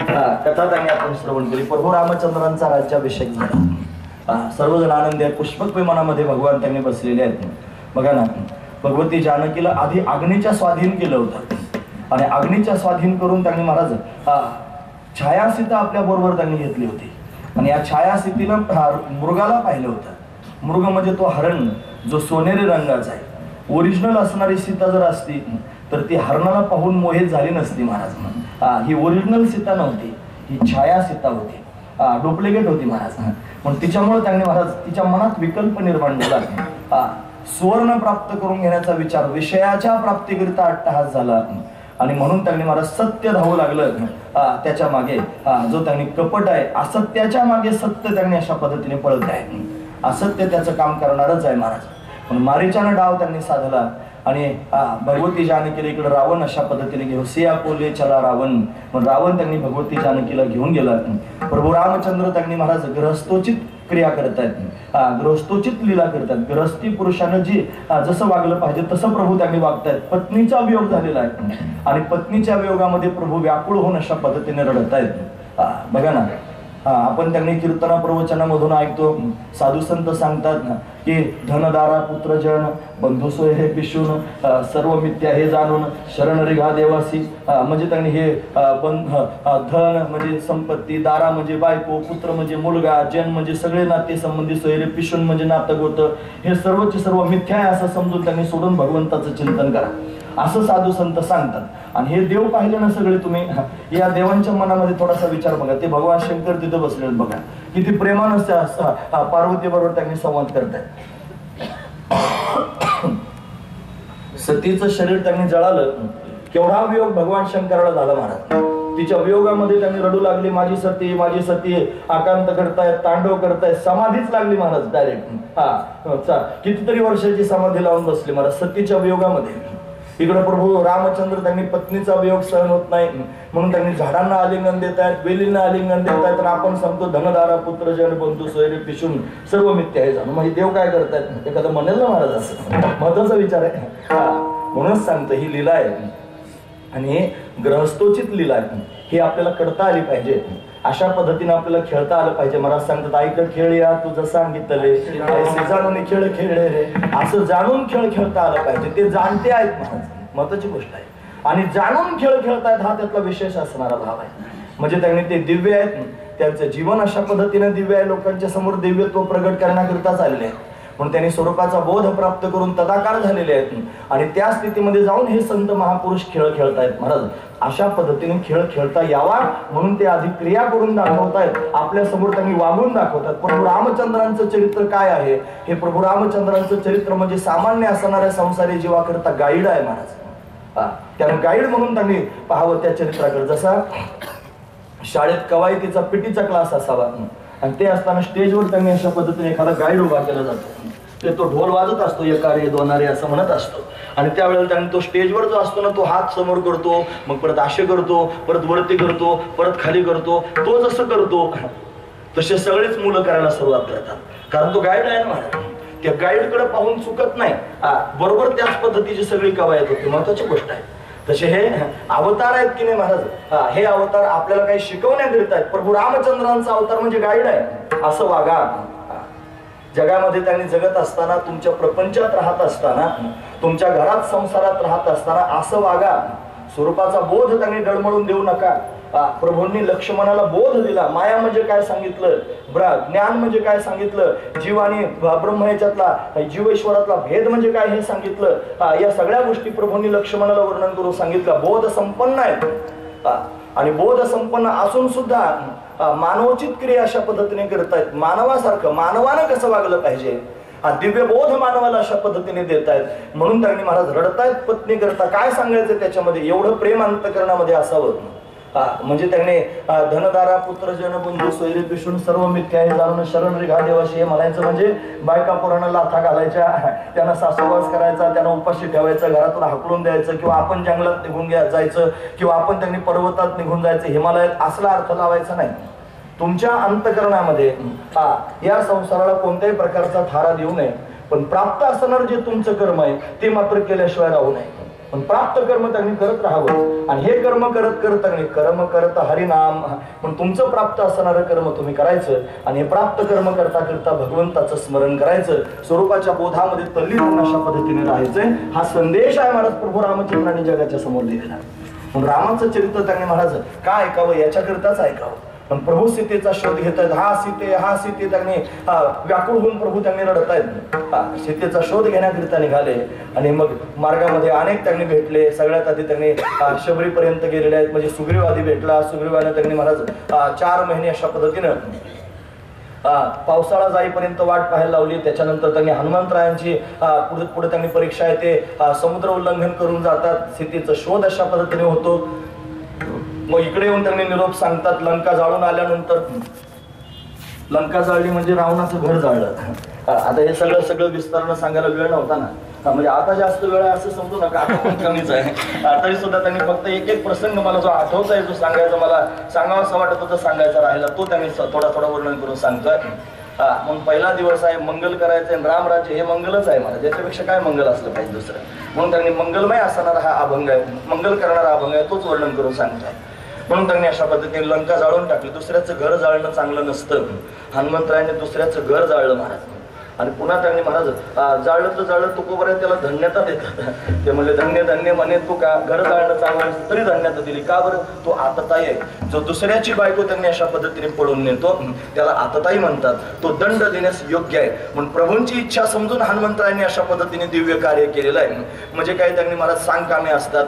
कथा त्यांनी आपण श्रवण केली. प्रभू रामचंद्रांचा राज्याभिषेक झाला. सर्वजण आनंदी आहेत. पुष्पक विमानामध्ये भगवान त्यांनी बसलेले आहेत. बघा ना, भगवती जानकीला आधी अग्नीच्या स्वाधीन केलं होतं आणि अग्नीच्या स्वाधीन करून त्यांनी महाराज छायासीता आपल्या बरोबर त्यांनी घेतली होती आणि या छायासीतीला मृगाला पाहिलं होतं. मृग म्हणजे तो हरण जो सोनेरी रंगाचा आहे. ओरिजिनल असणारी सीता जर असती तर ती हरणाला पाहून मोहित झाली नसती महाराज. ही ओरिजिनल सीता नव्हती, ही छाया सीता होती, डुप्लिकेट होती महाराज. पण तिच्यामुळे त्यांनी महाराज तिच्या मनात विकल्प निर्माण झाला. सुवर्ण प्राप्त करून घेण्याचा विचार, विषयाच्या प्राप्तीकरिता अट्टहास झाला आणि म्हणून त्यांनी महाराज सत्य धावू लागलं त्याच्या मागे. जो त्यांनी कपट आहे, असत्याच्या मागे सत्य त्यांनी अशा पद्धतीने पळत आहे. असत्य त्याचं काम करणारच आहे महाराज. पण मारीचानं डाव त्यांनी साधला आणि भगवती जानकीला इकडे रावण अशा पद्धतीने घेऊन सिया पोले चला रावण. पण रावण त्यांनी भगवती जानकीला घेऊन गेला. प्रभू रामचंद्र त्यांनी महाराज गृहस्थोचित क्रिया करत आहेत, गृहस्थोचित लीला करतात. गृहस्थी पुरुषानं जी जसं वागलं पाहिजे तसं प्रभू त्यांनी वागतायत. पत्नीचा वियोग झालेला आहे आणि पत्नीच्या वियोगामध्ये प्रभू व्याकुळ होऊन अशा पद्धतीने रडत आहेत. बघा ना, आपण त्यांनी कीर्तना प्रवचनामधून ऐकतो, साधू संत सांगतात की धनदारा पुत्रजन बंधू सोय हे पिशून सर्व मिथ्या हे जाणून शरण रिघा देवासी. म्हणजे त्यांनी हे धन म्हणजे संपत्ती, दारा म्हणजे बायको, पुत्र म्हणजे मुलगा, जन म्हणजे सगळे नाते संबंधी सोयरे, पिशून म्हणजे नातं गोतं, हे सर्वचे सर्व मिथ्या आहे असं समजून त्यांनी सोडून भगवंताचं चिंतन करा असं साधू संत सांगतात. आणि हे देव पाहिलं ना सगळे तुम्ही, या देवांच्या मनामध्ये थोडासा विचार बघा. ते भगवान शंकर तिथे बसले बघा, किती प्रेमानं पार्वती बरोबर त्यांनी संवाद करतायत. सतीचं शरीर त्यांनी जळालं, केवढा वियोग भगवान शंकराला झाला महाराज. तिच्या वियोगामध्ये त्यांनी रडू लागली, माझी सती माझी सती, आकांत करतायत, तांडव करतायत. समाधीच लागली महाराज डायरेक्ट. कितीतरी वर्षाची समाधी लावून बसली महाराज सतीच्या वियोगामध्ये. इकडे प्रभू रामचंद्र त्यांनी पत्नीचा वियोग सहन होत नाही म्हणून त्यांनी झाडांना आलिंगन देत आहेत, वेलींना आलिंगन देत आहेत. आपण सांगतो धनदारा पुत्रजन बंधू सोयरे पिशून सर्व मिथ्या आहे जाणून. म्हणजे देव काय करतायत एखादं म्हणेल ना महाराज, असं महत्वाचा विचार आहे. म्हणूनच सांगतो ही लीला आहे आणि ग्रहस्थोचित लीला आहे. ही आपल्याला करता आली पाहिजे, अशा पद्धतीने आपल्याला खेळता आलं पाहिजे. महाराज सांगतात ऐकत खेळ या तुझं सांगितले जाणून खेळ खेळले रे. असं जाणून खेळ खेळता आलं पाहिजे. ते जाणते आहेत महाराज, महत्वाची गोष्ट आहे. आणि जाणून खेळ खेळतायत हा त्यातला विशेष असणारा भाव आहे. म्हणजे त्यांनी ते दिव्य आहेत, त्यांचं जीवन अशा पद्धतीने दिव्य आहे, लोकांच्या समोर दिव्यत्व प्रगट करण्याकरिता चालले आहे. म्हणून त्यांनी स्वरूपाचा बोध प्राप्त करून तदाकार झालेले आहेत आणि त्या स्थितीमध्ये जाऊन हे संत महापुरुष खेळ खेळतायत महाराज. अशा पद्धतीने खेळ खेळता यावा म्हणून ते आधी क्रिया करून दाखवतायत, आपल्या समोर त्यांनी वागून दाखवतात. प्रभू रामचंद्रांचं चरित्र काय आहे? हे प्रभू रामचंद्रांचं चरित्र म्हणजे सामान्य असणाऱ्या संसारी जीवाकरता गाईड आहे महाराज. त्यानं गाईड म्हणून त्यांनी पाहावं त्या चरित्राकडे. जसा शाळेत कवायतीचा पिटीचा क्लास असावा आणि ते असताना स्टेजवर त्यांनी अशा पद्धतीने एखादा गाईड उभा केला जातो. ते तो ढोल वाजत असतो, एकारे दोनारे असं म्हणत असतो आणि त्यावेळेला त्यांनी तो स्टेजवर जो असतो ना तो हात समोर करतो, मग परत आशे करतो, परत वरती करतो, परत खाली करतो. तो जसं करतो तसे सगळेच मुलं करायला सुरुवात करतात, कारण तो गाईड आहे ना. त्या गाईडकडे पाहून चुकत नाही, बरोबर त्याच पद्धतीची सगळी कवायत होती. महत्वाची गोष्ट आहे. तसे हे अवतार आहेत की नाही महाराज, हे अवतार आपल्याला काही शिकवण्याकरिता आहेत. प्रभू रामचंद्रांचा अवतार म्हणजे गाईड आहे, असं वागा. जगामध्ये त्यांनी जगत असताना, तुमच्या प्रपंचात राहत असताना, तुमच्या घरात संसारात राहत असताना असं वागा. स्वरूपाचा बोध त्यांनी डळमळून देऊ नका. प्रभूंनी लक्ष्मणाला बोध दिला. माया म्हणजे काय सांगितलं, ज्ञान म्हणजे काय सांगितलं, जीव आणि ब्रह्म याच्यातला जीवेश्वरातला भेद म्हणजे काय हे सांगितलं. या सगळ्या गोष्टी प्रभूंनी लक्ष्मणाला वर्णन करून सांगितलं. बोध संपन्न आहेत आणि बोध संपन्न असून सुद्धा मानवोचित क्रिया अशा पद्धतीने करतायत. मानवासारखं मानवानं कसं वागलं पाहिजे दिव्य बोध मानवाला अशा पद्धतीने देत आहेत. म्हणून त्यांनी महाराज रडतायत पत्नी करता. काय सांगायचं त्याच्यामध्ये, एवढं प्रेम अंतकरणामध्ये असावं. म्हणजे त्यांनी धनदारा पुत्रजन बंधू सोयरे पिशून सर्व मिथ्या हे जाणून शरण रिघा देवाशी हे म्हणायचं. म्हणजे बायका पोरांना लाथा घालायच्या, त्यांना सासूवास करायचा, त्यांना उपाशी ठेवायचं, घरातून हाकलून द्यायचं, किंवा आपण जंगलात निघून जायचं, किंवा आपण त्यांनी पर्वतात निघून जायचं, हिमालयात, असला अर्थ लावायचा नाही. तुमच्या अंतकरणामध्ये या संसाराला कोणत्याही प्रकारचा थारा देऊ नये, पण प्राप्त असणार जे तुमचं कर्म आहे ते मात्र केल्याशिवाय राहू नये. पण प्राप्त कर्म त्यांनी करत राहावं. आणि हे कर्म करत करत त्यांनी कर्म करत हरिनाम पण तुमचं प्राप्त असणारं कर्म तुम्ही करायचं. आणि हे प्राप्त कर्म करता करता भगवंताचं स्मरण करायचं. स्वरूपाच्या बोधामध्ये तल्लीन अशा पद्धतीने राहायचंय. हा संदेश आहे महाराज प्रभू रामचंद्रांनी जगाच्या समोर दिलेला. पण रामाचं चरित्र त्यांनी महाराज काय ऐकावं याच्याकरिताच ऐकावं. पण प्रभू सीतेचा शोध घेत आहेत. हा सीते त्यांनी व्याकुळ होऊन प्रभू त्यांनी रडत आहेत. सीतेचा शोध घेण्याकरिता निघाले. आणि मग मार्गामध्ये अनेक त्यांनी भेटले. सगळ्यात आधी त्यांनी शबरीपर्यंत गेलेले आहेत. म्हणजे सुग्रीव आधी भेटला. सुग्रीवाने त्यांनी महाराज 4 महिने अशा पद्धतीनं पावसाळा जाईपर्यंत वाट पाहायला लावली. त्याच्यानंतर त्यांनी हनुमंतरायांची पुढे त्यांनी परीक्षा येते. समुद्र उल्लंघन करून जातात. सीतेचा शोध अशा पद्धतीने होतो. मग इकडे येऊन त्यांनी निरोप सांगतात. लंका जाळून आल्यानंतर लंका जाळली म्हणजे रावणाचं घर जाळलं. आता हे सगळं विस्तारानं सांगायला वेळ नव्हता ना. म्हणजे आता जास्त वेळ आहे असं समजू नका. आता पण कमीच आहे. तरी सुद्धा त्यांनी फक्त एक प्रसंग मला जो आठवता आहे जो सांगायचा मला सांगावा असं वाटत होतं सांगायचा राहिला तो त्यांनी थोडा वर्णन करून सांगतोय. मग पहिला दिवस आहे मंगल करायचंय. रामराज्य हे मंगलच आहे मला. त्याच्यापेक्षा काय मंगल असलं पाहिजे दुसरं. म्हणून त्यांनी मंगलमय असणारा हा अभंग आहे. मंगल करणारा अभंग आहे. तोच वर्णन करून सांगतोय. म्हणून त्यांनी अशा पद्धतीने लंका जाळून टाकली. दुसऱ्याचं घर जाळणं चांगलं नसतं. हनुमंतरायाने दुसऱ्याचं घर जाळलं महाराज. आणि पुन्हा त्यांनी महाराज जाळलं तर जाळलं तुकोबऱ्या त्याला धन्यता देतात. ते म्हणले धन्य धन्य म्हणे तू का घर जाळणं चांगलं तरी धन्यता दिली. का बरं? तो आतताई आहे. जो दुसऱ्याची बायको त्यांनी अशा पद्धतीने पळून नेतो त्याला आतताई म्हणतात. तो दंड देण्यास योग्य आहे. म्हणून प्रभूंची इच्छा समजून हनुमंतरायांनी अशा पद्धतीने दिव्य कार्य केलेलं आहे. म्हणजे काही त्यांनी महाराज सांगकामे असतात.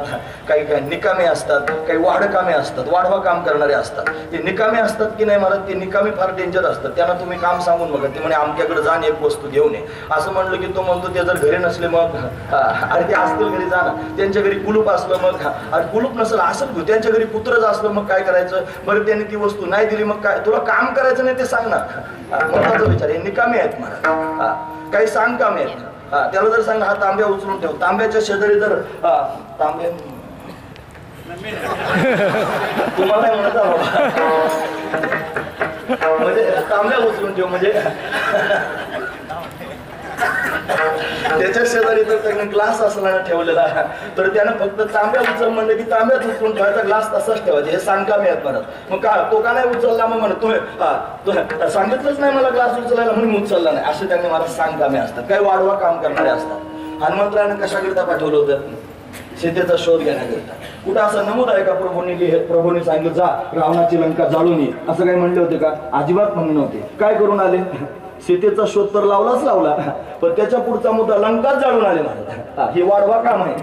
काही निकामे असतात. काही वाढकामे असतात. वाढवा काम करणारे असतात. ते निकामे असतात की नाही महाराज ते निकामे फार डेंजर असतात. त्यांना तुम्ही काम सांगून बघा. ते म्हणे आमच्याकडे जाण एक वस्तू घेऊन ये असं म्हणलं की तो म्हणतो ते जर घरी नसले मग अरे ते असतील घरी जा ना. त्यांच्या घरी कुलूप असलं मग अरे कुलूप नसेल असं त्यांच्या घरी पुत्रच असलं मग काय करायचं. बरं त्यांनी ती वस्तू नाही दिली मग काय तुला काम करायचं नाही ते सांग ना. महत्वाचा विचार हे निकामी आहेत महाराज. काही सांग कामे आहेत. त्याला जर सांग हा तांब्या उचलून ठेव. तांब्याच्या शेजारी जर तांब्या तुम्हाला म्हणत म्हणजे तांब्या उचलून ठेव म्हणजे त्याच्या शेजारी जर त्याने ग्लास असला ठेवलेला तर त्यानं फक्त तांब्या उचल म्हणलं की तांब्यात उचलून ठेवायचा ग्लास तसाच ठेवायचा. हे सांगकामी आहेत म्हणत. मग का तो का नाही उचलला मग म्हणत तुम्ही सांगितलंच नाही मला ग्लास उचलायला म्हणून उचलला नाही. असे त्यांनी मला सांगकामे असतात. काही वाढवा काम करणारे असतात. हनुमंतरायानं कशाकरिता पाठवलं होतं? सीतेचा शोध घेण्याकरिता. कुठं असं नमूद आहे का प्रभूंनी सांगितलं जा रावणाची लंका जाळून ये असं काही म्हणले होते का? अजिबात म्हणले नव्हते. काय करून आले? सीतेचा शोध तर लावला पण त्याच्या पुढचा मुद्दा लंकाच जाळून आले महाराज. हे वाढवा काम आहे.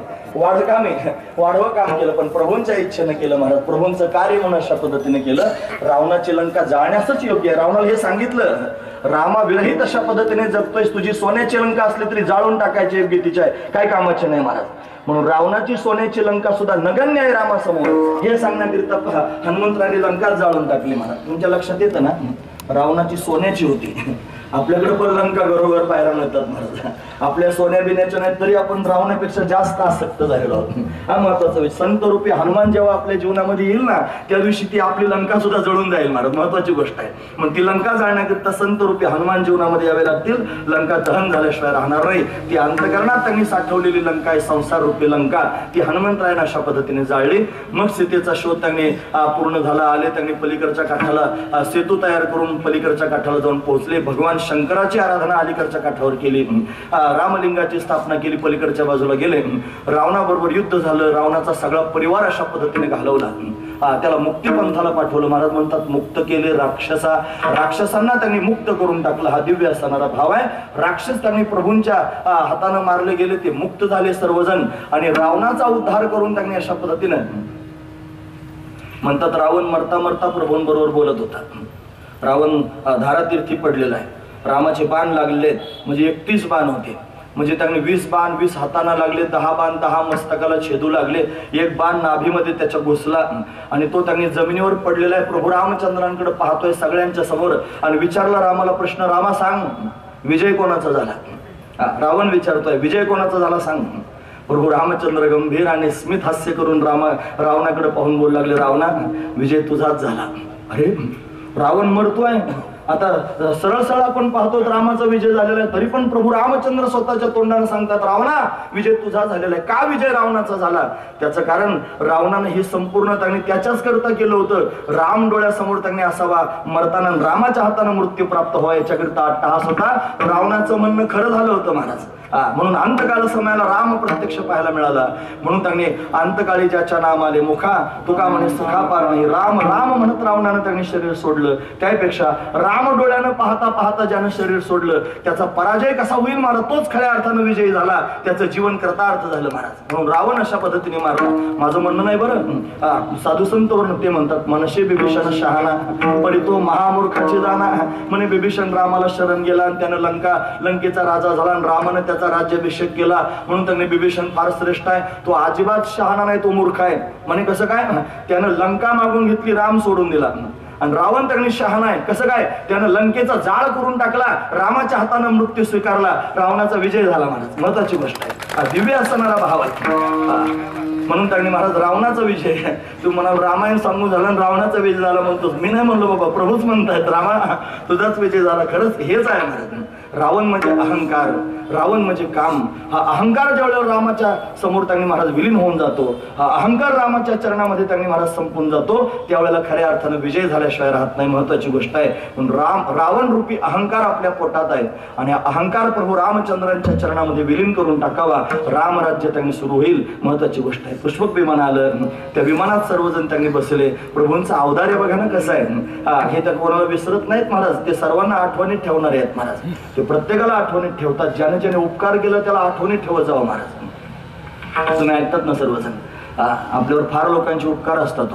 वाढवा काम केलं पण प्रभूंच्या इच्छेनं केलं महाराज. प्रभूंचं कार्य म्हणून अशा पद्धतीने केलं. रावणाची लंका जाळण्यासच योग्य आहे. रावणाला हे सांगितलं रामा विरहित अशा पद्धतीने जगतोयस. तुझी सोन्याची लंका असली तरी जाळून टाकायची योग्य तिच्या काय कामाचे नाही महाराज. म्हणून रावणाची सोन्याची लंका सुद्धा नगण्य आहे रामासमोर हे सांगण्याकरिता हनुमंतराने लंकाच जाळून टाकली महाराज. तुमच्या लक्षात येतं ना रावणाची सोन्याची होती. आपल्याकडे पण लंका घरोघर पाहायला मिळतात महाराज. आपल्या सोन्या बिन्याच्या नाही तरी आपण रावण्यापेक्षा जास्त आसक्त झालेलो आहोत. हा महत्वाचा विषय. संत रूपी हनुमान जेव्हा आपल्या जीवनामध्ये येईल ना त्या दिवशी ती आपली लंका सुद्धा जळून जाईल महाराज. महत्वाची गोष्ट आहे. मग ती लंका जाळण्याकरिता संत रूपी हनुमान जीवनामध्ये यावे लागतील. लंका दहन झाल्याशिवाय राहणार नाही. ती अंतकरणात त्यांनी साठवलेली लंका आहे संसार रूपी लंका. ती हनुमंतरायाने अशा पद्धतीने जाळली. मग सीतेचा शोध त्यांनी पूर्ण झाला. आले त्यांनी पलीकडच्या काठाला सेतू तयार करून पलीकडच्या काठाला जाऊन पोहोचले. भगवान शंकराची आराधना अलीकडच्या काठावर केली. रामलिंगाची स्थापना केली. पलीकडच्या बाजूला गेले. रावणाबरोबर युद्ध झालं. रावणाचा सगळा परिवार अशा पद्धतीने घालवला. त्याला मुक्तीपंथाला पाठवलं. महाराज म्हणतात मुक्त केले राक्षसांना त्यांनी मुक्त करून टाकलं. हा दिव्य असणारा भाव आहे. राक्षस त्यांनी प्रभूंच्या हाताने मारले गेले. ते मुक्त झाले सर्वजण. आणि रावणाचा उद्धार करून त्यांनी अशा पद्धतीने म्हणतात रावण मरता मरता प्रभूंबरोबर बोलत होता. रावण धारातीर्थी पडलेला आहे. रामाचे बाण लागलेत म्हणजे 31 बाण होते. म्हणजे त्यांनी 20 बाण 20 हाताना लागले. 10 बाण 10 मस्तकाला छेदू लागले. एक बाण नाभीमध्ये त्याच्या घुसला आणि तो त्यांनी जमिनीवर पडलेला आहे. प्रभू रामचंद्रांकडे पाहतोय सगळ्यांच्या समोर आणि विचारला रामाला प्रश्न. रामा सांग विजय कोणाचा झाला? रावण विचारतोय विजय कोणाचा झाला सांग. प्रभू रामचंद्र गंभीर आणि स्मित हास्य करून रावणाकडे पाहून बोलू लागले रावणा विजय तुझाच झाला. अरे रावण मरतोय आता सरळ सरळ आपण पाहतो रामाचा विजय झालेला आहे, तरी पण प्रभू रामचंद्र स्वतःच्या तोंडाने सांगतात, रावणा विजय तुझा झालेला आहे. का विजय रावणाचा झाला? त्याचं कारण रावणाने ही संपूर्ण त्यांनी त्याच्याच करता केलं होतं. राम डोळ्यासमोर त्यांनी असावा, मरताना रामाच्या हाताने मृत्यू प्राप्त व्हावा याच्याकरिता अट्टहास होता. रावणाचं म्हणणं खरं झालं होतं महाराज. म्हणून अंतकाळ समयाला राम प्रत्यक्ष पाहायला मिळाला. म्हणून त्यांनी अंतकाळी ज्याच्या नाम आले मुखा तुका म्हणे सुखा पार नाही. राम राम म्हणत रावणानं त्यांनी शरीर सोडलं. त्यापेक्षा राम डोळ्यानं पाहता पाहता ज्यानं शरीर सोडलं त्याचा पराजय कसा होईल महाराज, तोच खऱ्या अर्थानं विजयी झाला, त्याचं जीवन कृतार्थ झालं महाराज. म्हणून रावण अशा पद्धतीने मारला. माझं म्हणणं नाही बरं, साधू संत ते म्हणतात, मनशे बिभीषण शहाणा परी तो महामूर्खाची जाणा. म्हणे बिभीषण रामाला शरण गेला आणि त्यानं लंकेचा राजा झाला आणि रामानं त्याचा राज्याभिषेक केला. म्हणून त्यांनी बिभीषण फार श्रेष्ठ आहे, तो अजिबात शहाणा नाही, तो मूर्ख आहे. म्हणे कसं काय? त्यानं लंका मागून घेतली, राम सोडून दिला. आणि रावण त्यांनी शहाणा आहे, कसं काय? त्यानं लंकेचा जाळ करून टाकला, रामाच्या हातानं मृत्यू स्वीकारला, रावणाचा विजय झाला महाराज. महत्वाची गोष्ट आहे, दिव्य असणारा भाव आहे. म्हणून त्यांनी महाराज रावणाचा विजय, तू म्हणाल रामायण सांगून झाला आणि रावणाचा विजय झाला म्हणतोस. मी नाही म्हणलो बाबा, प्रभूच म्हणतायत रामा तुझाच विजय झाला. खरंच हेच आहे महाराज. रावण म्हणजे अहंकार, रावण म्हणजे काम. हा अहंकार ज्यावेळेला रामाच्या समोर त्यांनी महाराज विलीन होऊन जातो, हा अहंकार रामाच्या चरणामध्ये त्यांनी महाराज संपून जातो, त्यावेळेला खऱ्या अर्थानं विजय झाल्याशिवाय राहत नाही. महत्वाची गोष्ट आहे. म्हणून रावण रूपी अहंकार आपल्या पोटात आहे आणि अहंकार प्रभू रामचंद्रांच्या चरणामध्ये विलीन करून टाकावा, रामराज्य त्यांनी सुरू होईल. महत्वाची गोष्ट आहे. पुष्पक विमान आलं, त्या विमानात सर्वजण त्यांनी बसले. प्रभूंचं औदार्य बघा ना कसं आहे. हे तर कोणाला विसरत नाहीत महाराज, ते सर्वांना आठवणीत ठेवणारे आहेत महाराज. ते प्रत्येकाला आठवणीत ठेवतात. ज्याने ज्याने उपकार केला त्याला आठवणीत ठेवत जावं महाराज. तुम्ही ऐकतात ना सर्वजण, आपल्यावर फार लोकांचे उपकार असतात.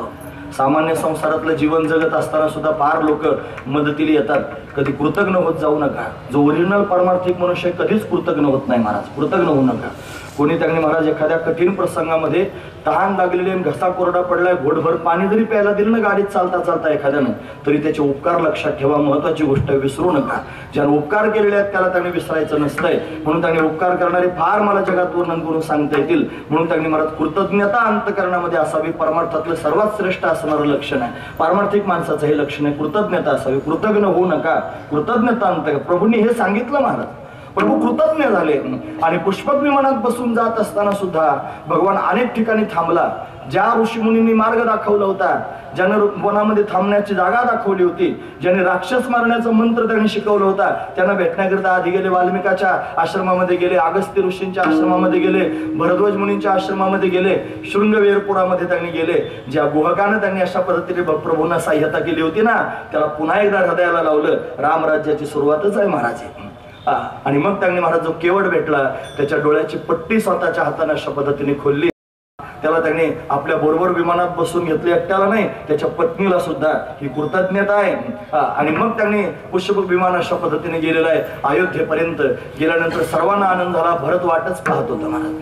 सामान्य संसारातलं जीवन जगत असताना सुद्धा फार लोक मदतीला येतात. कधी कृतज्ञ होत जाऊ नका. जो ओरिजिनल पारमार्थिक मनुष्य कधीच कृतज्ञ होत नाही महाराज. कृतज्ञ होऊ नका. कोणी त्यांनी महाराज एखाद्या कठीण प्रसंगामध्ये तहान लागलेली आणि घसा कोरडा पडलाय, घोटभर पाणी जरी प्यायला दिलं ना गाडीत चालता चालता एखाद्यानं, तरी त्याचे उपकार लक्षात ठेवा. महत्वाची गोष्ट विसरू नका. ज्याने उपकार केलेले आहेत त्याला त्यांनी विसरायचं नसतंय. म्हणून त्यांनी उपकार करणारे फार मला जगात वर्णन करून सांगता येतील. म्हणून त्यांनी महाराज कृतज्ञता अंतकरणामध्ये असावी. परमार्थातलं सर्वात श्रेष्ठ असणारं लक्षण आहे, पारमार्थिक माणसाचं हे लक्षण आहे. कृतज्ञता असावी. कृतज्ञ होऊ नका, कृतज्ञता अंत. प्रभूंनी हे सांगितलं महाराज. प्रभू कृतज्ञ झाले. आणि पुष्पक विमानात बसून जात असताना सुद्धा भगवान अनेक ठिकाणी थांबला. ज्या ऋषीमुनींनी मार्ग दाखवला होता, ज्याने वनामध्ये थांबण्याची जागा दाखवली होती, ज्याने राक्षस मारण्याचा मंत्र त्यांनी शिकवलं होता, त्यांना भेटण्याकरिता आधी गेले वाल्मिकाच्या आश्रमामध्ये गेले, अगस्त्य ऋषींच्या आश्रमामध्ये गेले, भरद्वाज मुनींच्या आश्रमामध्ये गेले, शृंगवेरपुरामध्ये त्यांनी गेले. ज्या गुहकानं त्यांनी अशा पद्धतीने प्रभूंना सहाय्यता केली होती ना, त्याला पुन्हा एकदा हृदयाला लावलं. रामराज्याची सुरुवातच आहे महाराज. आणि मग त्यांनी महाराज जो केवड भेटला, त्याच्या डोळ्याची पट्टी स्वतःच्या हाताने अशा पद्धतीने खोलली. त्याला त्यांनी आपल्या बरोबर विमानात बसून घेतले, एकट्याला नाही, त्याच्या पत्नीला सुद्धा. ही कृतज्ञता आहे. आणि मग त्यांनी पुष्पक विमान अशा पद्धतीने गेलेलं आहे. अयोध्येपर्यंत गेल्यानंतर सर्वांना आनंद झाला. भरत वाटच पाहत होता महाराज.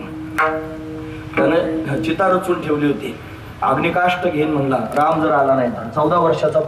त्याने चिता रचून ठेवली होती. अग्निकाष्ट घेईन म्हणला, राम जर आला नाही तर 14 वर्षाचा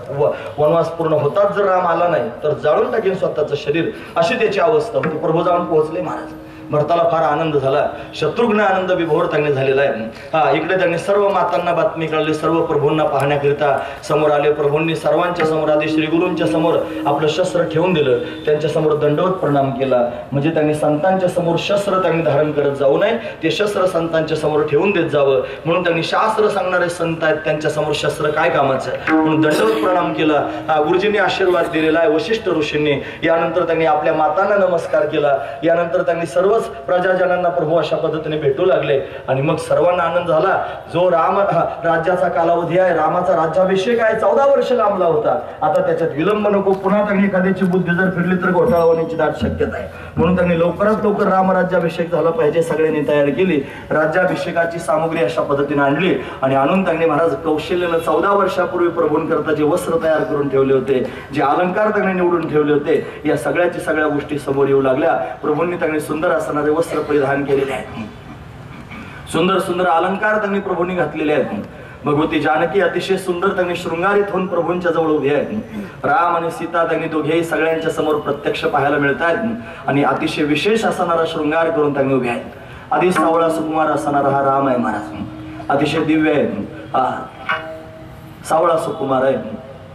वनवास पूर्ण होताच जर राम आला नाही तर जाळून टाकेन स्वतःचं शरीर, अशी त्याची अवस्था होती. प्रभू जाऊन पोहोचले महाराज. भरताला फार आनंद झाला. शत्रुघ्न आनंद विभोर त्यांनी झालेला आहे. इकडे त्यांनी सर्व मातांना बातमी कळली, सर्व प्रभूंना पाहण्याकरिता समोर आले. प्रभूंनी सर्वांच्या समोर आधी श्री गुरूंच्या समोर आपलं शस्त्र ठेवून दिलं. त्यांच्या समोर दंडवत प्रणाम केला. म्हणजे त्यांनी संतांच्या समोर शस्त्र त्यांनी धारण करत जाऊ नये, ते शस्त्र संतांच्या समोर ठेवून देत जावं. म्हणून त्यांनी शास्त्र सांगणारे संत आहेत, त्यांच्या समोर शस्त्र काय कामाचं आहे म्हणून दंडवत प्रणाम केला. गुरुजींनी आशीर्वाद दिलेला आहे, वशिष्ठ ऋषींनी. यानंतर त्यांनी आपल्या मातांना नमस्कार केला. यानंतर त्यांनी सर्व प्रजाजनांना प्रभू अशा पद्धतीने भेटू लागले. आणि मग सर्वांना आनंद झाला. जो राम राज्याचा कालावधी आहे, रामाचा राज्याभिषेक आहे, 14 वर्ष लांबला होता. आता त्याच्यात विलंब नको. पुन्हा त्यांनी एखाद्याची बुद्धी जर फिरली तर घोटाळा होण्याची दाट शक्यता आहे. म्हणून त्यांनी लवकरात लवकर रामराज्याभिषेक झाला पाहिजे सगळ्यांनी तयारी केली. राज्याभिषेकाची सामुग्री अशा पद्धतीने आणली आणि आणून त्यांनी महाराज कौशल्यानं 14 वर्षापूर्वी प्रभूंकरता जे वस्त्र तयार करून ठेवले होते, जे अलंकार त्यांनी निवडून ठेवले होते, या सगळ्या गोष्टी समोर येऊ लागल्या. प्रभूंनी त्यांनी सुंदर असणारे वस्त्र परिधान केलेले आहेत. सुंदर सुंदर अलंकार त्यांनी प्रभूंनी घातलेले आहेत. भगवती जानकी अतिशय सुंदर त्यांनी शृंगारित होऊन प्रभूंच्या जवळ उभे आहेत. राम आणि सीता त्यांनी दोघेही सगळ्यांच्या समोर प्रत्यक्ष पाहायला मिळत आहेत आणि अतिशय विशेष असणारा शृंगार करून त्यांनी उभे आहेत. आधी सावळा सुकुमार असणारा हा राम आहे महाराज. अतिशय दिव्य आहे. सावळा सुकुमार आहे.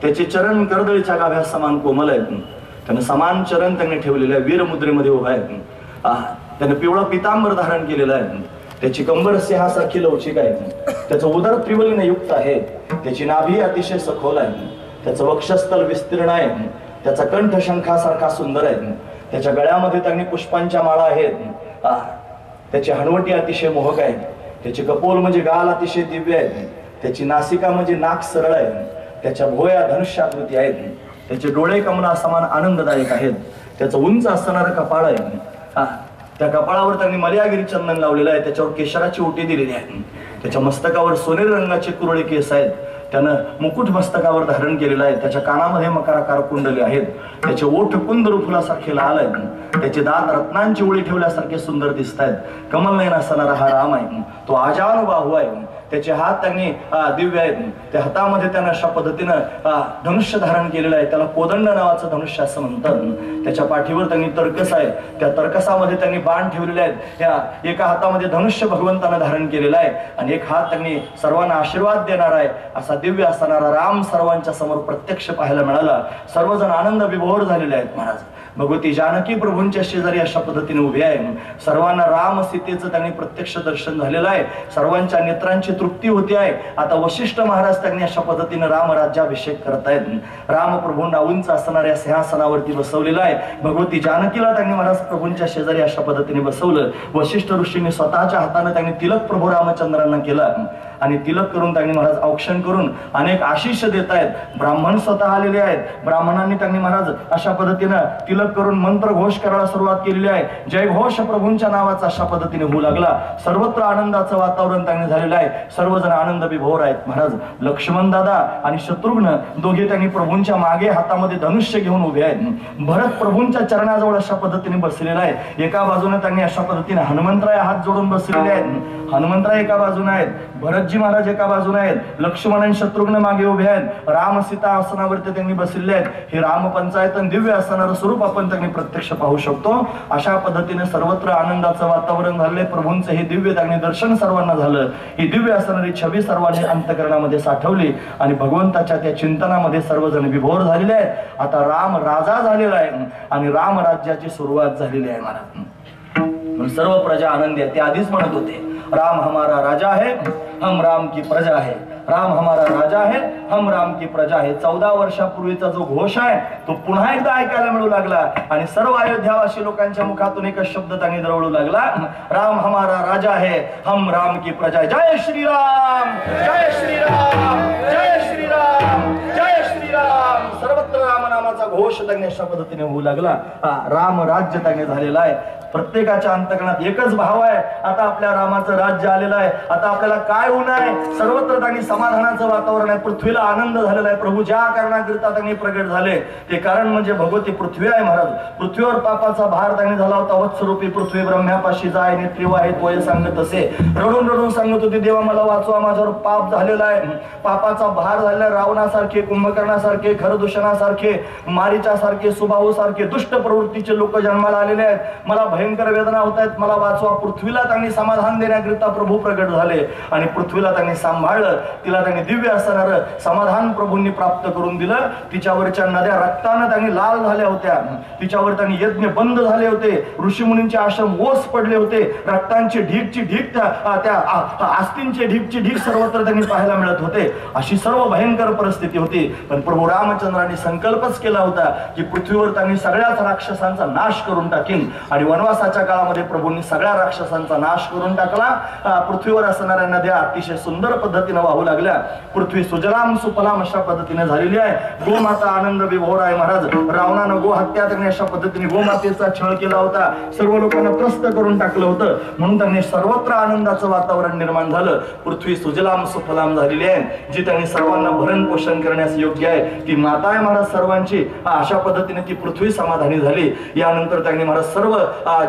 त्याचे चरण कर्दळीच्या गाभ्या समान कोमल आहेत. त्याने समान चरण त्यांनी ठेवलेले आहे, वीरमुद्रेमध्ये उभा आहे. त्याने पिवळा पितांबर धारण केलेला आहे. त्याची कंबर सिंहासारखी लवचिक आहे. त्याचं उदर त्रिवलीने युक्त आहे. त्याची नाभी अतिशय सखोल आहे. त्याचं वक्षस्थल विस्तीर्ण आहे. त्याचा कंठ शंखासारखा सुंदर आहे. त्याच्या गळ्यामध्ये त्यांनी पुष्पांच्या माळा आहेत. त्याची हनवटी अतिशय मोहक आहे. त्याचे कपोल म्हणजे गाल अतिशय दिव्य आहेत. त्याची नासिका म्हणजे नाक सरळ आहे. त्याच्या भोया धनुष्याकृती आहेत. त्याचे डोळे कमला समान आनंददायक आहेत. त्याचं उंच असणारं कपाळ आहे. त्या कपाळावर त्यांनी मर्यागिरी चंदन लावलेलं आहे. त्याच्यावर केशराची ओटी दिलेली आहे. त्याच्या मस्तकावर सोनेरी रंगाचे कुरळे केस आहेत. त्यानं मुकुट मस्तकावर धारण केलेला आहे. त्याच्या कानामध्ये मकराकार कुंडले आहेत. त्याचे ओठ कुंदरू फुलासारखे लाल आहेत. त्याचे दात रत्नांची ओळी ठेवल्यासारखे सुंदर दिसत आहेत. कमल नयन असणारा हा राम आहे. तो आजानुबाहू आहे. त्याचे हात त्यांनी दिव्य आहेत. त्या हातामध्ये त्यानं अशा पद्धतीनं धनुष्य धारण केलेलं आहे. त्याला कोदंड नावाचं धनुष्य असं म्हणतात. त्याच्या पाठीवर त्यांनी तर्कस आहे. त्या तर्कसामध्ये त्यांनी बाण ठेवलेले आहेत. त्या एका हातामध्ये धनुष्य भगवंतानं धारण केलेला आहे आणि एक हात त्यांनी सर्वांना आशीर्वाद देणार आहे. असा दिव्य असणारा राम सर्वांच्या समोर प्रत्यक्ष पाहायला मिळाला. सर्वजण आनंद विभोर झालेले आहेत. महाराज भगवती जानकी प्रभूंच्या शेजारी अशा पद्धतीने उभे आहे. सर्वांना राम सीतेचं त्यांनी प्रत्यक्ष दर्शन झालेलं आहे. सर्वांच्या नेत्रांची तृप्ती होते आहे. आता वशिष्ठ महाराज त्यांनी अशा पद्धतीने राम राज्याभिषेक करतायत. राम प्रभूंना उंच असणाऱ्या सिंहासनावरती बसवलेला आहे. भगवती जानकीला त्यांनी महाराज प्रभूंच्या शेजारी अशा पद्धतीने बसवलं. वशिष्ठ ऋषींनी स्वतःच्या हाताने त्यांनी तिलक प्रभू रामचंद्रांना केला आणि तिलक करून त्यांनी महाराज औक्षण करून अनेक आशिष देत आहेत. ब्राह्मण स्वतः आलेले आहेत. ब्राह्मणांनी त्यांनी महाराज अशा पद्धतीनं तिलक करून मंत्र घोष करायला सुरुवात केलेली आहे. जय घोष प्रभूंच्या नावाचा अशा पद्धतीने होऊ लागला. सर्वत्र आनंदाचं वातावरण त्यांनी झालेलं आहे. सर्वजण आनंद विभोर आहेत. महाराज लक्ष्मण दादा आणि शत्रुघ्न दोघे त्यांनी प्रभूंच्या मागे हातामध्ये धनुष्य घेऊन उभे आहेत. भरत प्रभूंच्या चरणाजवळ अशा पद्धतीने बसलेला आहे. एका बाजूने त्यांनी अशा पद्धतीने हनुमंतराय हात जोडून बसलेले आहेत. हनुमंतराय एका बाजूने आहेत. भरतजी महाराज एका बाजूने आहेत. लक्ष्मण आणि शत्रुघ्न मागे उभे आहेत. राम सीता आसनावरती त्यांनी बसलेले आहेत. हे राम पंचायत दिव्य असणारं स्वरूप आपण त्यांनी प्रत्यक्ष पाहू शकतो. अशा पद्धतीने सर्वत्र आनंदाचं वातावरण झाले. प्रभूंचं हे दिव्य त्यांनी दर्शन सर्वांना झालं. ही दिव्य असणारी छबी सर्वांनी अंतकरणामध्ये साठवली आणि भगवंताच्या त्या चिंतनामध्ये सर्वजण विभोर झालेले आहेत. आता राम राजा झालेला आहे आणि राम राज्याची सुरुवात झालेली आहे. महाराज सर्व प्रजा आनंदी आहे. ते आधीच म्हणत होते राम हमारा राजा है, हम राम की प्रजा है. राम हमारा राजा है, हम राम की प्रजा है. 14 वर्षापूर्वीचा जो घोष आहे तो पुन्हा एकदा ऐकायला मिळू लागला आणि सर्व अयोध्यावासी लोकांच्या मुखातून एकच शब्द त्यांनी दरवळू लागला. राम हमारा राजा है, हम राम की प्रजा है. जय श्रीराम, जय श्रीराम, जय श्रीराम, जय श्रीराम. सर्वत्र रामनामाचा घोष त्यांनी अशा पद्धतीने होऊ लागला. राम राज्य त्यांनी झालेला आहे. प्रत्येकाच्या अंतकरणात एकच भाव आहे. आता आपल्या रामाचं राज्य आलेलं आहे. आता आपल्याला काय होणार आहे. सर्वत्र त्यांनी समाधानाचं वातावरण आहे. पृथ्वीला आनंद झालेला आहे. प्रभू ज्या कारणाकरिता त्यांनी प्रगट झाले ते कारण म्हणजे भगवती पृथ्वी आहे. महाराज पृथ्वीवर पापाचा भार त्यांनी झाला होता. वत्सरूपी पृथ्वी ब्रह्म्यापाशी जाय नेत्री वाहित वय सांगत असे रडून रडून सांगत होते देवा मला वाचवा, माझ्यावर पाप झालेला आहे. पापाचा भार झालेला. रावणासारखे, कुंभकर्णासारखे, खरदूषणासारखे, मारीचासारखे, सुबाहूसारखे दुष्ट प्रवृत्तीचे लोक जन्माला आलेले आहेत. मला भयंकर वेदना होत आहेत. मला वाचवा. पृथ्वीला त्यांनी समाधान देण्याकरिता प्रभू प्रगट झाले आणि पृथ्वीला त्यांनी सांभाळलं. तिला त्यांनी दिव्य असणारं समाधान प्रभूंनी प्राप्त करून दिलं. तिच्यावरच्या नद्या रक्तानं त्यांनी लाल झाल्या होत्या. तिच्यावर त्यांनी यज्ञ बंद झाले होते. ऋषीमुनींचे आश्रम ओस पडले होते. रक्तांची ढीकची ढीक, त्या आस्तींचे ढीकची ढीक सर्वत्र त्यांनी पाहायला मिळत होते. अशी सर्व भयंकर परिस्थिती होती. पण प्रभू रामचंद्रांनी संकल्पच केला होता की पृथ्वीवर त्यांनी सगळ्याच राक्षसांचा नाश करून टाकीन आणि वनवासाच्या काळामध्ये प्रभूंनी सगळ्या राक्षसांचा नाश करून टाकला. पृथ्वीवर असणाऱ्या नद्या अतिशय सुंदर पद्धतीने वाहू लागल्या. पृथ्वी सुजलाम सुफलाम अशा पद्धतीने झालेली आहे. गोमाता आनंद विभोर आहे. महाराज रावणानं गो हत्या त्यांनी अशा पद्धतीने गोमातेचा छळ केला होता. सर्व लोकांना त्रस्त करून टाकलं होतं. म्हणून त्यांनी सर्वत्र आनंदाचं वातावरण निर्माण झालं. पृथ्वी सुजलाम सुफलाम झालेली आहे. जी त्यांनी सर्वांना भरण पोषण करण्यास योग्य आहे ती माता आहे. महाराज सर्वांची देवांची अशा पद्धतीने ती पृथ्वी समाधानी झाली. यानंतर त्यांनी महाराज सर्व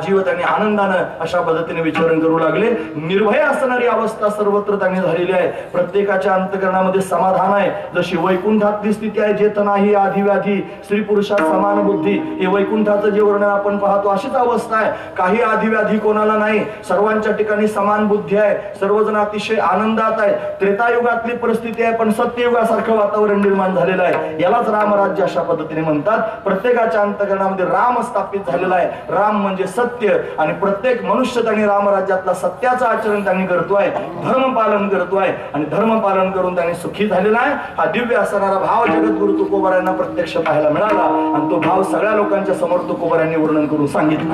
जीव त्यांनी आनंदानं अशा पद्धतीने विचरण करू लागले. निर्भय असणारी अवस्था सर्वत्र त्यांनी झालेली आहे. प्रत्येकाच्या अंतकरणामध्ये समाधान आहे. जशी वैकुंठातली स्थिती आहे, जेथ नाही आधी व्याधी स्त्री पुरुषात समान बुद्धी, हे वैकुंठाचं जे वर्णन आपण पाहतो अशीच अवस्था आहे. काही आधी व्याधी कोणाला नाही, सर्वांच्या ठिकाणी समान बुद्धी आहे, सर्वजण अतिशय आनंदात आहे. त्रेतायुगातली परिस्थिती आहे, पण सत्ययुगासारखं वातावरण निर्माण झालेलं आहे. यालाच रामराज्य अशा पद्धतीने म्हणतात. प्रत्येकाच्या अंतकरणामध्ये राम स्थापित झालेला आहे. राम म्हणजे सत्य, आणि प्रत्येक मनुष्य त्यांनी रामराज्यातला सत्याचं आचरण त्यांनी करतोय, धर्म पालन करतोय, आणि धर्म पालन करून त्यांनी सुखी झालेला आहे. हा दिव्य असणारा भाव जगद्गुरु तुकोबारायांना प्रत्यक्ष पाहायला मिळाला, आणि तो भाव सगळ्या लोकांच्या समोर तुकोबारायांनी वर्णन करून सांगितला.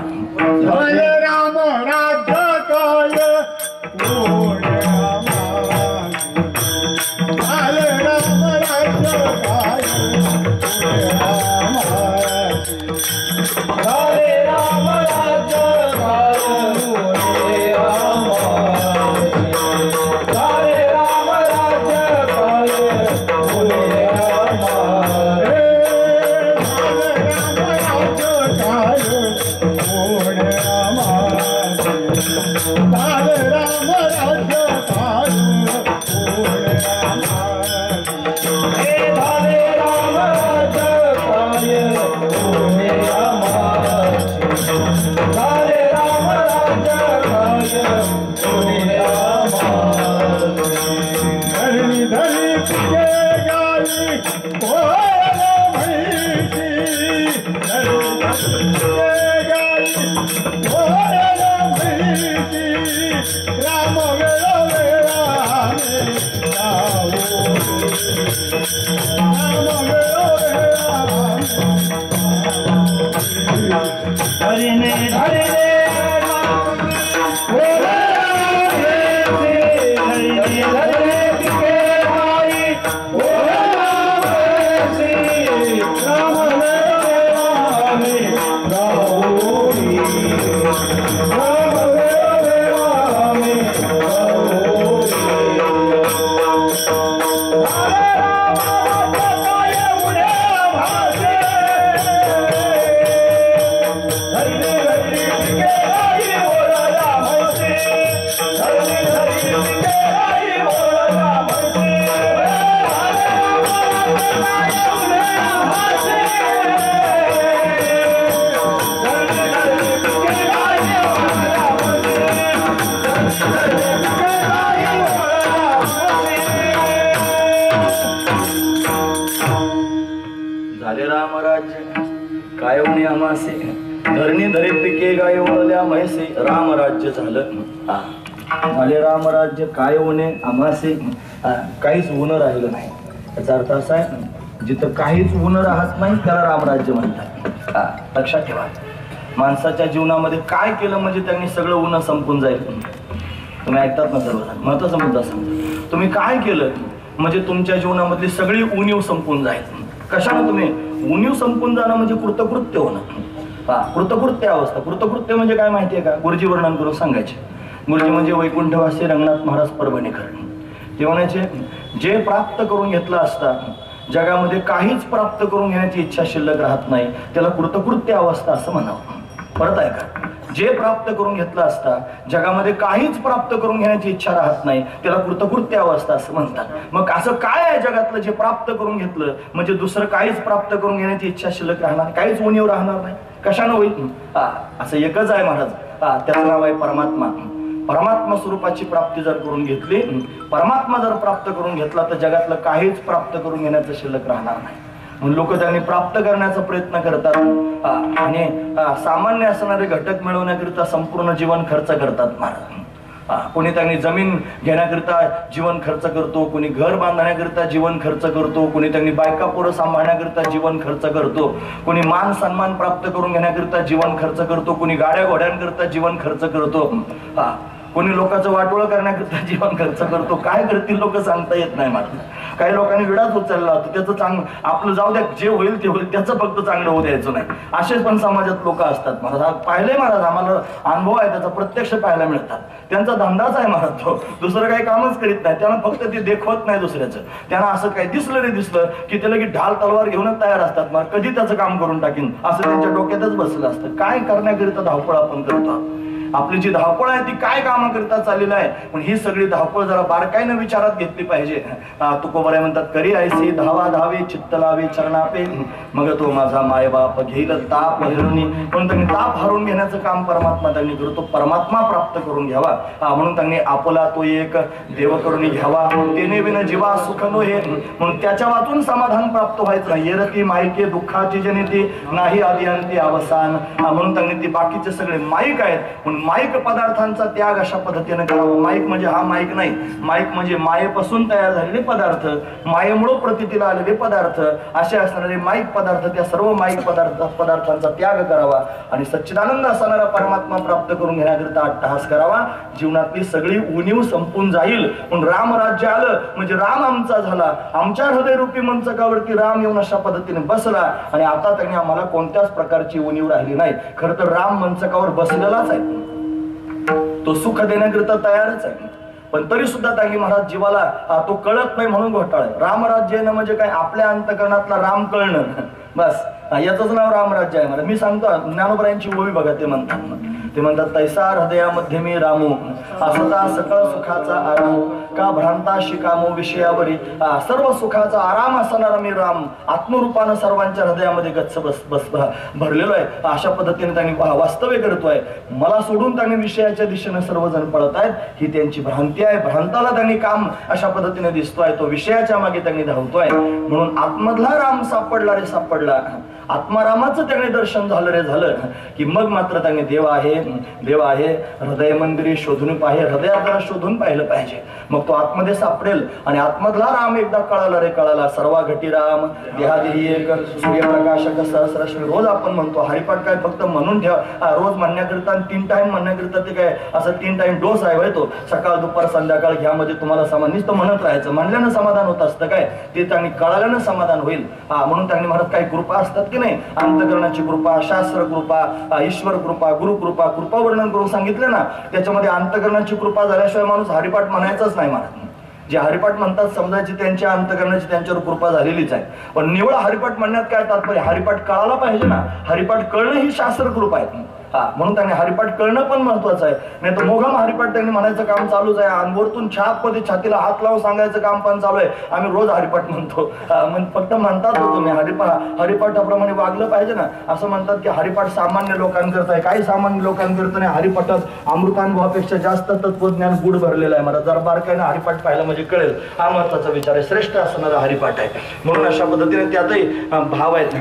राम राज्य काय धरणी धरे पिके गाय वळल्या म्हैसे, राम राज्य झालं. झाले रामराज्य काय होणे आम्हासे, काहीच होणं राहिलं नाही. याचा अर्थ असा आहे, जिथं काहीच होणं राहत नाही त्याला रामराज्य म्हणतात. लक्षात ठेवा, माणसाच्या जीवनामध्ये काय केलं म्हणजे त्यांनी सगळं उन्ह संपून जाईल. तुम्ही ऐकतात ना सर्वजण, महत्वाचा मुद्दा सांगतो. तुम्ही काय केलं म्हणजे तुमच्या जीवनामधली सगळी उणीव संपून जाईल. कशानं? तुम्ही उणीव संपून जाणं म्हणजे कृतकृत्य होणं. कृतकृत्य अवस्था. कृतकृत्य म्हणजे काय माहितीये का? गुरुजी वर्णन करून सांगायचे. गुरुजी म्हणजे वैकुंठवासी रंगनाथ महाराज परभणीकर. ते म्हणायचे, जे प्राप्त करून घेतलं असता जगामध्ये काहीच प्राप्त करून घेण्याची इच्छा शिल्लक राहत नाही, त्याला कृतकृत्य अवस्था असं म्हणावं. परत ऐका, जे प्राप्त करून घेतलं असता जगामध्ये काहीच प्राप्त करून घेण्याची इच्छा राहत नाही, त्याला कृतकृत्य अवस्था असं म्हणतात. मग असं काय आहे जगातलं जे प्राप्त करून घेतलं म्हणजे दुसरं काहीच प्राप्त करून घेण्याची इच्छा शिल्लक राहणार, काहीच उणीव राहणार नाही? कशानं होईल? असं एकच आहे महाराज, त्याचं नाव आहे परमात्मा. परमात्मा स्वरूपाची प्राप्ती जर करून घेतली, परमात्मा जर प्राप्त करून घेतला तर जगातलं काहीच प्राप्त करून घेण्याचं शिल्लक राहणार नाही. म्हणून लोक त्यांनी प्राप्त करण्याचा प्रयत्न करतात, आणि सामान्य असणारे घटक मिळवण्याकरिता संपूर्ण जीवन खर्च करतात महाराज. कोणी त्यांनी जमीन घेण्याकरिता जीवन खर्च करतो, कोणी घर बांधण्याकरिता जीवन खर्च करतो, कोणी त्यांनी बायका पोरं सांभाळण्याकरिता जीवन खर्च करतो, कोणी मान सन्मान प्राप्त करून घेण्याकरिता जीवन खर्च करतो, कोणी गाड्या घोड्यांकरिता जीवन खर्च करतो. कोणी लोकांचं वाटोळं करण्याकरता जीवन खर्च करतो, काय करतील लोक सांगता येत नाही मला. काही लोकांनी विडाच उचलला होता, त्याचं चांगलं आपलं जाऊ द्या, जे होईल ते होईल, त्याचं फक्त चांगलं होऊ द्यायचं नाही. असेच पण समाजात लोक असतात महाराज. पाहिलंय महाराज, आम्हाला अनुभव आहे त्याचा, प्रत्यक्ष पाहायला मिळतात. त्यांचा धंदाच आहे महाराज, तो दुसरं काही कामच करीत नाही. त्यांना फक्त ते देखवत नाही दुसऱ्याचं. त्यांना असं काही दिसलं रे दिसलं की त्याला की ढाल तलवार घेऊनच तयार असतात. मग कधी त्याचं काम करून टाकीन असं त्यांच्या डोक्यातच बसलं असतं. काय करण्याकरिता धावपळ आपण करतो. आपली जी धावपळ आहे ती काय कामाकरिता चाललेलं आहे. पण ही सगळी धावपळ जरा बारकाईनं विचारात घेतली पाहिजे. तुकोबराय म्हणतात, करी ऐसी धावा धावी चित्त लावी चरणापे, मग तो माझा मायबाप घेईल ताप हरुनी. म्हणून त्यांनी ताप हरून घेण्याचं काम परमात्मा त्यांनी करतो. परमात्मा प्राप्त करून घ्यावा म्हणून त्यांनी आपला तो एक देव करून घ्यावा. तेने विन जीवा सुख नो हे, म्हणून त्याच्या वाचून समाधान प्राप्त व्हायचं नाही. येरती मायके दुःखाची जनिती नाही आदी अंती अवसान. म्हणून त्यांनी ती बाकीचे सगळे माईक आहेत. म्हणून माईक पदार्थांचा त्याग अशा पद्धतीने करावा. माईक म्हणजे हा माईक नाही, माईक म्हणजे मायेपासून तयार झालेले पदार्थ, मायेमुळे प्रतीला आलेले पदार्थ, असे असणारे माईक पदार्थ, त्या सर्व माईक पदार्थांचा त्याग करावा आणि सच्चिदानंद असणारा परमात्मा प्राप्त करून घेण्याकरिता अट्टहास करावा. जीवनातली सगळी उणीव संपून जाईल. पण राम राज्य आलं म्हणजे राम आमचा झाला. आमच्या हृदयरूपी मंचकावरती राम येऊन अशा पद्धतीने बसला आणि आता त्यांनी आम्हाला कोणत्याच प्रकारची उणीव राहिली नाही. खरं तर राम मंचकावर बसलेलाच आहे, तो सुख देण्याकरिता तयारच आहे. पण तरी सुद्धा त्यांनी महाराज जीवाला तो कळत नाही म्हणून घोटाळा. रामराज्य येणं म्हणजे काय, आपल्या अंतकरणातला राम कळणं, बस याचंच नाव रामराज्य आहे. मला मी सांगतो, ज्ञानोबरायांची ओवी बघा, ते म्हणतात तैसा हृदयामध्ये मी रामू असता सकळ सुखाचा आराम, का भ्रांता शिकामो विषयावरी. सर्व सुखाचा आराम असणारा मी राम आत्मरूपानं सर्वांच्या हृदयामध्ये गच्च बस भरलेलो आहे. अशा पद्धतीने त्यांनी वास्तव्य करतोय. मला सोडून त्यांनी विषयाच्या दिशेने सर्वजण पळत आहेत, ही त्यांची भ्रांती आहे. भ्रांताला त्यांनी काम अशा पद्धतीने दिसतोय, तो विषयाच्या मागे त्यांनी धावतोय. म्हणून आत्मधला राम सापडला रे सापडला, आत्मारामाचं त्यांनी दर्शन झालं रे झालं की मग मात्र त्यांनी देव आहे हृदय मंदिरी शोधून पाहे. हृदयात जरा शोधून पाहिलं पाहिजे, मग तो आतमध्ये सापडेल. आणि आत्मधला राम एकदा कळाला रे कळाला. सर्वा घटी राम देहादेही एक सूर्यप्रकाशक सहस्रश्री. रोज आपण म्हणतो हरिपाठ, काय फक्त म्हणून ठेवा रोज म्हणण्याकरिता, 3 टाइम म्हणण्याकरिता ते काय असं 3 टाइम डोस आहे तो, सकाळ दुपार संध्याकाळ घ्यामध्ये तुम्हाला समाधान तर म्हणत राहायचं. म्हणल्यानं समाधान होत असतं काय, ते त्यांनी कळाल्यानं समाधान होईल. म्हणून त्यांनी महाराज काही कृपा असतात की नाही, अंतकरणाची कृपा, शास्त्र कृपा, ईश्वर कृपा, गुरु कृपा, कृपा वर्णन करून सांगितलं ना. त्याच्यामध्ये अंतकरणाची कृपा झाल्याशिवाय माणूस हरिपाठ म्हणायचंच नाही महाराज. जे हरिपाठ म्हणतात समजायची त्यांच्या अंतकरणाची त्यांच्यावर कृपा झालेलीच आहे. पण निवळ हरिपाठ म्हणण्यात काय तात्पर्य, हरिपाठ कळायला पाहिजे ना. हरिपाठ कळणं ही शास्त्र कृपा आहे. म्हणून त्यांनी हरिपाठ कळणं पण महत्वाचं आहे. नाही तर मोघम हरिपाठ त्यांनी म्हणायचं काम चालूच आहे. अनवरतून छापमध्ये छातीला हात लावून सांगायचं काम पण चालू आहे. आम्ही रोज हरिपाठ म्हणतो, फक्त म्हणतात तुम्ही हरिपाठाप्रमाणे वागलं पाहिजे ना. असं म्हणतात की हरिपाठ सामान्य लोकांकरता आहे. काही सामान्य लोकांकरता नाही. हरिपाठात अमृतानुभवापेक्षा जास्त तत्वज्ञान गुढ भरलेलं आहे. मला जरा बारकाईनं हरिपाठ पाहिलं म्हणजे कळेल. हा महत्वाचा विचार आहे. श्रेष्ठ असणारा हरिपाठ आहे. म्हणून अशा पद्धतीने त्यातही भाव आहेत,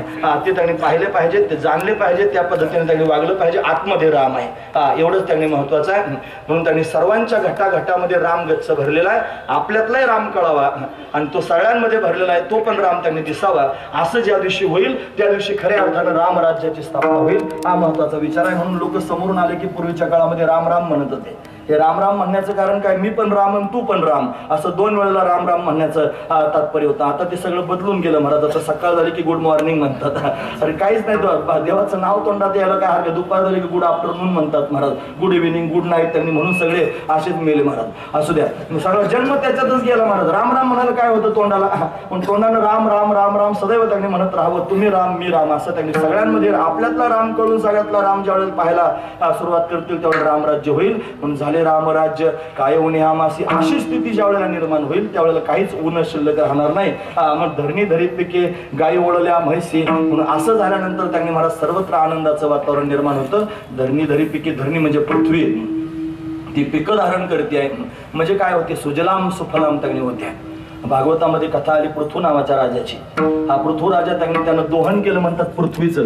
ते त्यांनी पाहिले पाहिजे, ते जाणले पाहिजे, त्या पद्धतीने त्यांनी वागलं पाहिजे. आतमध्ये राम आहे, एवढंच त्यांनी महत्वाचं आहे. म्हणून त्यांनी सर्वांच्या घटाघटामध्ये राम गच्च भरलेला आहे. आपल्यातलाही राम कळावा आणि तो सगळ्यांमध्ये भरलेला आहे, तो पण राम त्यांनी दिसावा. असं ज्या दिवशी होईल त्या दिवशी खऱ्या अर्थानं राम राज्याची स्थापना होईल. हा महत्वाचा विचार आहे. म्हणून लोक समोरून आले की पूर्वीच्या काळामध्ये राम राम म्हणत होते. हे राम राम म्हणण्याचं कारण काय, मी पण राम आणि तू पण राम, असं 2 वेळेला राम राम म्हणण्याचं तात्पर्य होतं. आता ते सगळं बदलून गेलं महाराज. आता सकाळ झाली की गुड मॉर्निंग म्हणतात. अरे काहीच नाही, देवाचं नाव तोंडात यायला काय हरकत. दुपार झाली की गुड आफ्टरनून म्हणतात Maharaj, good evening, good night त्यांनी म्हणून सगळे असेच मेले महाराज. असू द्या, सगळा जन्म त्याच्यातच गेला महाराज. राम राम म्हणायला काय होतं तोंडाला, पण तोंडानं राम राम राम राम सदैव त्यांनी म्हणत राहावं. तुम्ही राम मी राम असं त्यांनी सगळ्यांमध्ये आपल्यातला राम कळून सगळ्यातला राम ज्यावेळेला पाहायला सुरुवात करतील त्यावेळेला रामराज्य होईल. म्हणून झाले रामराज्य काय ऊने आमासी. अशी स्थिती ज्या वेळेला निर्माण होईल त्यावेळेला काहीच ऊन शिल्लक राहणार नाही. मग धरणी धरीत पिके गायी ओळल्या म्हैसी. म्हणून असं झाल्यानंतर त्यांनी महाराज सर्वत्र आनंदाचं वातावरण निर्माण होतं. धरणी धरी पिके, धरणी म्हणजे पृथ्वी, ती पिकं धारण करते आहे. म्हणजे काय होते, सुजलाम सुफलाम त्यांनी होत्या. भागवतामध्ये कथा आली पृथू नावाच्या राजाची. हा पृथू राजा त्यांनी त्यानं दोहन केलं म्हणतात पृथ्वीचं.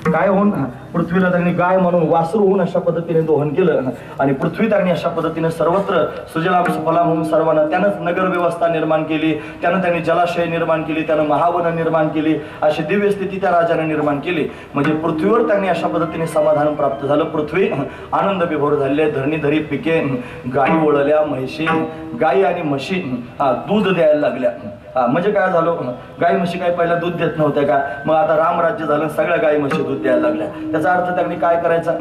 काय होऊन पृथ्वीला त्यांनी गाय म्हणून वासरू होऊन अशा पद्धतीने दोहन केलं आणि पृथ्वी त्यांनी अशा पद्धतीने सर्वत्र सुजलाम सुफलाम होऊन सर्वांना त्यानंच नगर व्यवस्था निर्माण केली, त्यानं त्यांनी जलाशय निर्माण केली, त्यानं महावन निर्माण केली, अशी दिव्य स्थिती त्या राजाने निर्माण केली. म्हणजे पृथ्वीवर त्यांनी अशा पद्धतीने समाधान प्राप्त झालं. पृथ्वी आनंद विभोर झाले, धरणीधरी पिके, गायी वळल्या, म्हशी, गायी आणि म्हशी दूध द्यायला लागल्या. म्हणजे काय झालं, गाय म्हशी काय पहिला दूध देत नव्हत्या का, मग आता रामराज्य झालं, सगळ्या गाय म्हशी दूध द्यायला लागल्या. त्याचा अर्थ त्यांनी काय करायचा,